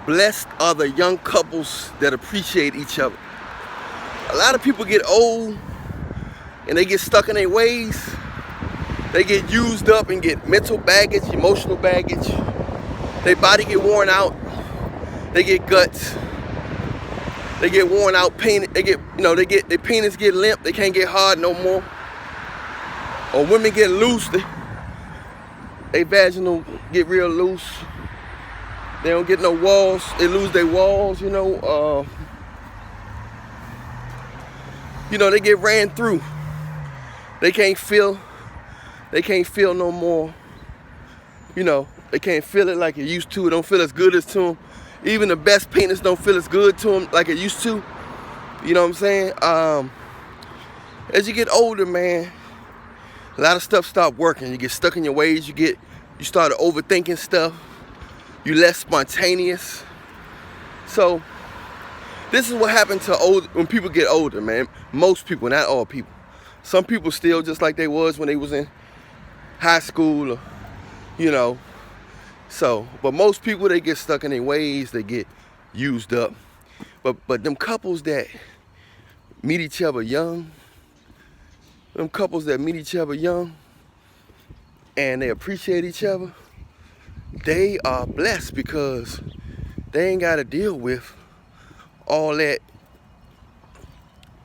Blessed are the young couples that appreciate each other. A lot of people get old and they get stuck in their ways. They get used up and get mental baggage, emotional baggage. Their body get worn out. They get guts. They get worn out, pain. Their penis get limp. They can't get hard no more. Or women get loose. They vaginal get real loose. They don't get no walls. They lose their walls. They get ran through. They can't feel. They can't feel no more. They can't feel it like it used to. It don't feel as good as to them. Even the best penis don't feel as good to them like it used to. You know what I'm saying? As you get older, man, a lot of stuff stop working. You get stuck in your ways. You start overthinking stuff. You're less spontaneous. So this is what happens to when people get older, man. Most people, not all people. Some people still just like they was when they was in high school, but most people, they get stuck in their ways, they get used up. But them couples that meet each other young, and they appreciate each other, they are blessed because they ain't got to deal with all that,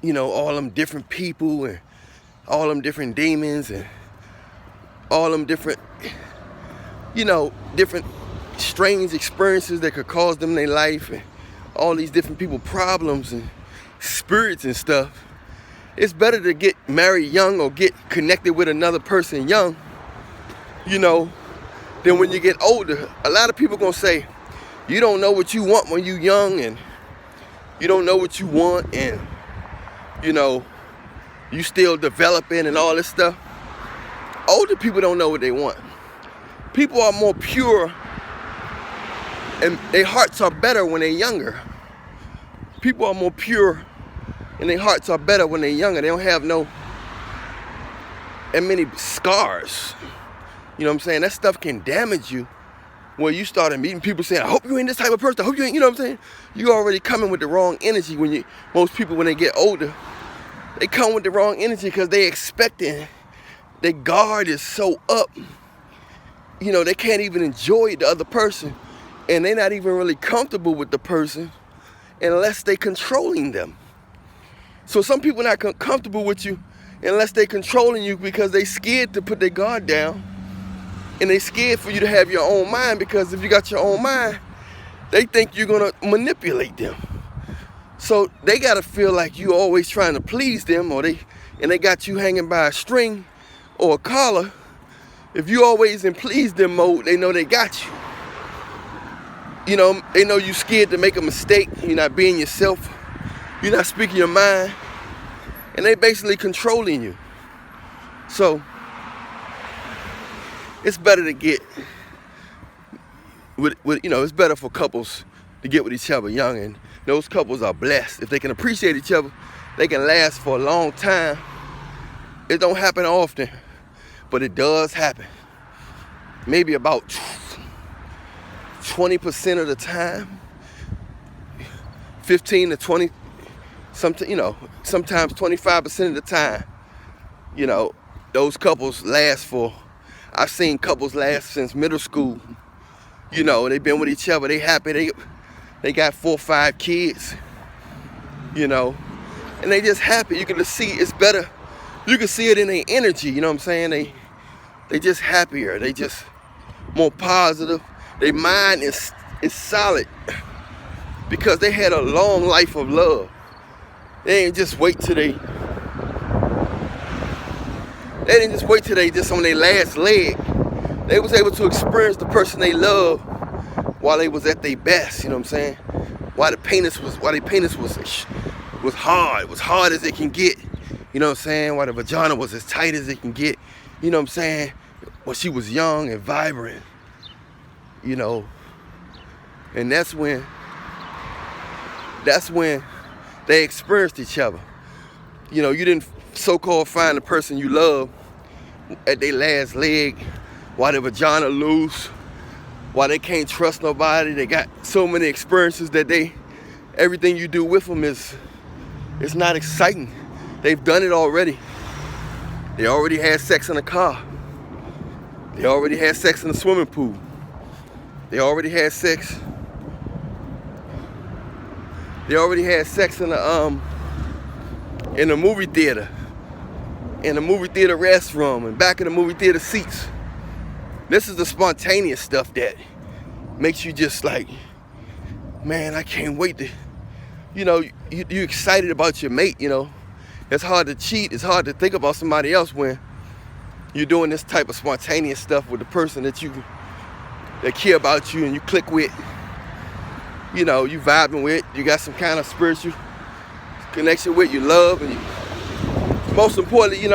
all them different people and all them different demons and all them different, different strange experiences that could cause them in their life and all these different people problems and spirits and stuff. It's better to get married young or get connected with another person young, than when you get older. A lot of people gonna say, you don't know what you want when you young, and you don't know what you want, and you still developing and all this stuff. Older people don't know what they want. People are more pure and their hearts are better when they're younger. People are more pure and their hearts are better when they're younger. They don't have that many scars. You know what I'm saying? That stuff can damage you when you started meeting people saying, I hope you ain't this type of person. I hope you ain't, you know what I'm saying? You already coming with the wrong energy most people, when they get older, they come with the wrong energy because they expecting. Their guard is so up, they can't even enjoy the other person, and they're not even really comfortable with the person unless they controlling them. So some people not comfortable with you unless they controlling you because they scared to put their guard down, and they scared for you to have your own mind, because if you got your own mind, they think you're gonna manipulate them. So they gotta feel like you always trying to please them, and they got you hanging by a string or a collar. If you always in please them mode, they know they got you. They know you scared to make a mistake. You're not being yourself. You're not speaking your mind. And they basically controlling you. So it's better to get it's better for couples to get with each other young, and those couples are blessed. If they can appreciate each other, they can last for a long time. It don't happen often, but it does happen. Maybe about 20% of the time, 15 to 20, sometimes 25% of the time, those couples last for, I've seen couples last since middle school. They've been with each other, they happy, they got 4 or 5 kids, and they just happy. You can just see it's better. You can see it in their energy, you know what I'm saying? They just happier. They just more positive. Their mind is solid because they had a long life of love. They didn't just wait till they just on their last leg. They was able to experience the person they love while they was at their best, you know what I'm saying? While their penis was hard as it can get. You know what I'm saying? While the vagina was as tight as it can get. You know what I'm saying? When she was young and vibrant. And that's when they experienced each other. You didn't so-called find the person you love at their last leg while their vagina loose, why they can't trust nobody. They got so many experiences that everything you do with them it's not exciting. They've done it already. They already had sex in a car. They already had sex in a swimming pool. They already had sex. They already had sex in a movie theater, in the movie theater restroom, and back in the movie theater seats. This is the spontaneous stuff that makes you just like, man, I can't wait to, you excited about your mate, It's hard to cheat. It's hard to think about somebody else when you're doing this type of spontaneous stuff with the person that care about you and you click with, you vibing with, you got some kind of spiritual connection with, you love, and most importantly, you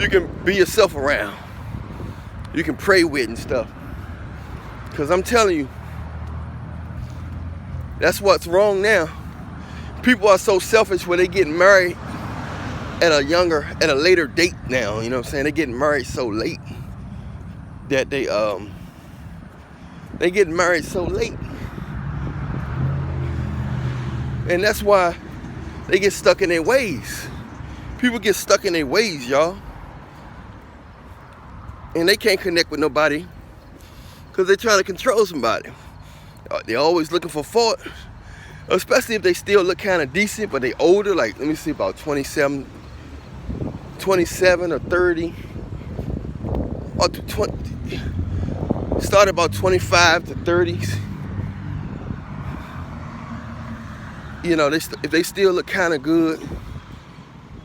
can be yourself around. You can pray with and stuff. Because I'm telling you, that's what's wrong now. People are so selfish when they get married at a later date now. You know what I'm saying? They're getting married so late that they get married so late. And that's why they get stuck in their ways. People get stuck in their ways, y'all. And they can't connect with nobody because they're trying to control somebody. They're always looking for fault, especially if they still look kind of decent, but they older, like, let me see, about 27 or 30, or 20, start about 25 to 30s. If they still look kind of good,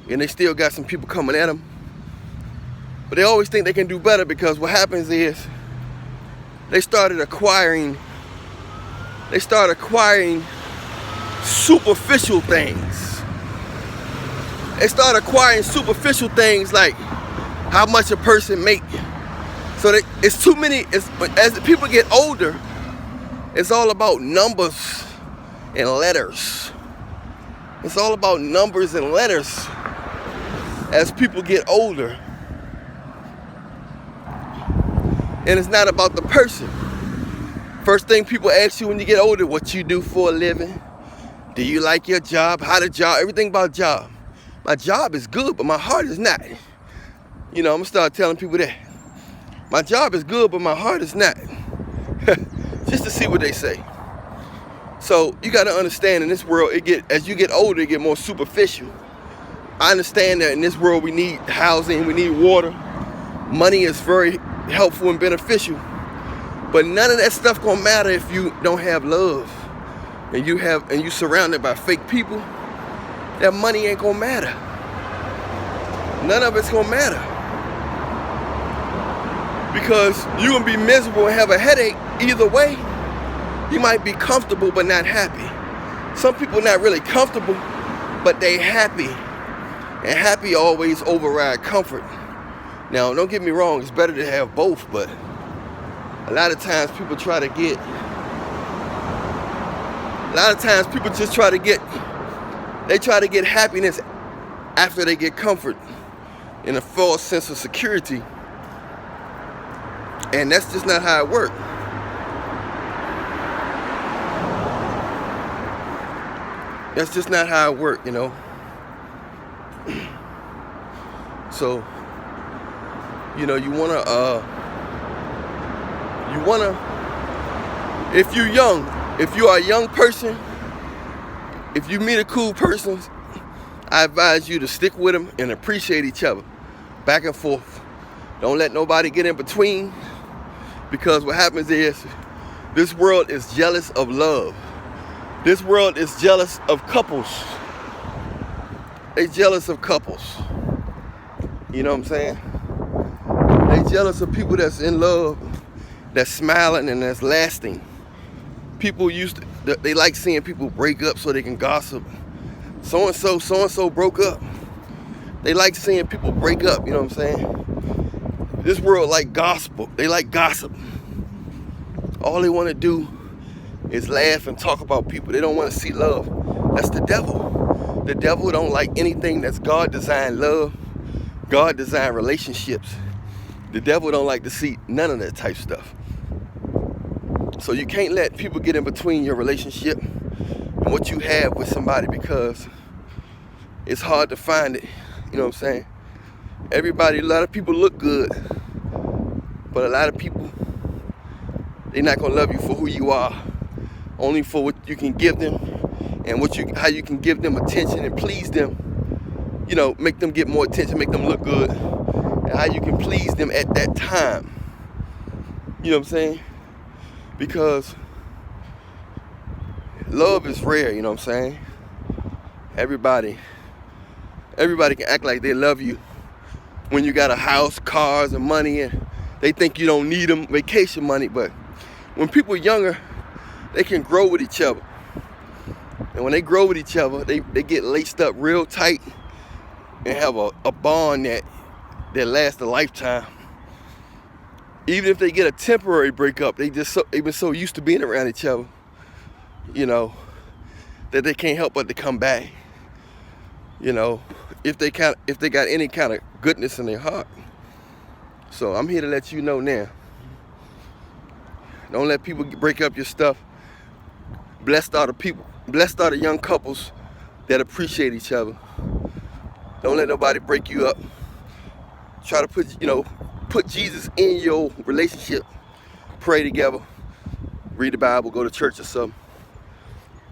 and they still got some people coming at them, but they always think they can do better because what happens is they start acquiring superficial things. They start acquiring superficial things like how much a person make. So it's too many. As people get older, it's all about numbers and letters. It's all about numbers and letters as people get older. And it's not about the person. First thing people ask you when you get older, what you do for a living? Do you like your job? How the job? Everything about job. My job is good, but my heart is not. I'm gonna start telling people that. My job is good, but my heart is not. Just to see what they say. So you gotta understand in this world, as you get older, it get more superficial. I understand that in this world we need housing, we need water. Money is very helpful and beneficial. But none of that stuff gonna matter if you don't have love and you surrounded by fake people. That money ain't gonna matter. None of it's gonna matter. Because you're gonna be miserable and have a headache either way. You might be comfortable but not happy. Some people not really comfortable, but they happy. And happy always override comfort. Now, don't get me wrong, it's better to have both, but a lot of times people just try to get happiness after they get comfort in a false sense of security. And that's just not how it works. That's just not how it works, So, you wanna, if you're young, if you are a young person, if you meet a cool person, I advise you to stick with them and appreciate each other, back and forth. Don't let nobody get in between, because what happens is, this world is jealous of love. This world is jealous of couples. They jealous of couples. You know what I'm saying? They jealous of people that's in love, that's smiling and that's lasting. People they like seeing people break up so they can gossip. So-and-so broke up. They like seeing people break up, you know what I'm saying? This world like gospel. They like gossip. All they want to do is laugh and talk about people. They don't want to see love. That's the devil. The devil don't like anything that's God-designed love, God-designed relationships. The devil don't like to see none of that type stuff. So you can't let people get in between your relationship and what you have with somebody, because it's hard to find it. You know what I'm saying? A lot of people look good, but a lot of people, they're not gonna love you for who you are, only for what you can give them and how you can give them attention and please them. You know, make them get more attention, make them look good, and how you can please them at that time. You know what I'm saying? Because love is rare, you know what I'm saying? Everybody can act like they love you when you got a house, cars, and money, and they think you don't need them, vacation money. But when people are younger, they can grow with each other. And when they grow with each other, they get laced up real tight and have a bond that lasts a lifetime. Even if they get a temporary breakup, they've been so used to being around each other, you know, that they can't help but to come back. You know, if they got any kind of goodness in their heart. So I'm here to let you know now. Don't let people break up your stuff. Blessed are the young couples that appreciate each other. Don't let nobody break you up. Try to put Jesus in your relationship. Pray together. Read the Bible. Go to church or something.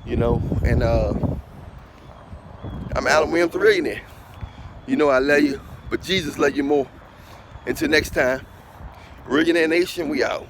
You know, and I'm Allan Reallionaire, therealchelasway. You know I love you, but Jesus loves you more. Until next time, Reallionaire Nation, we out.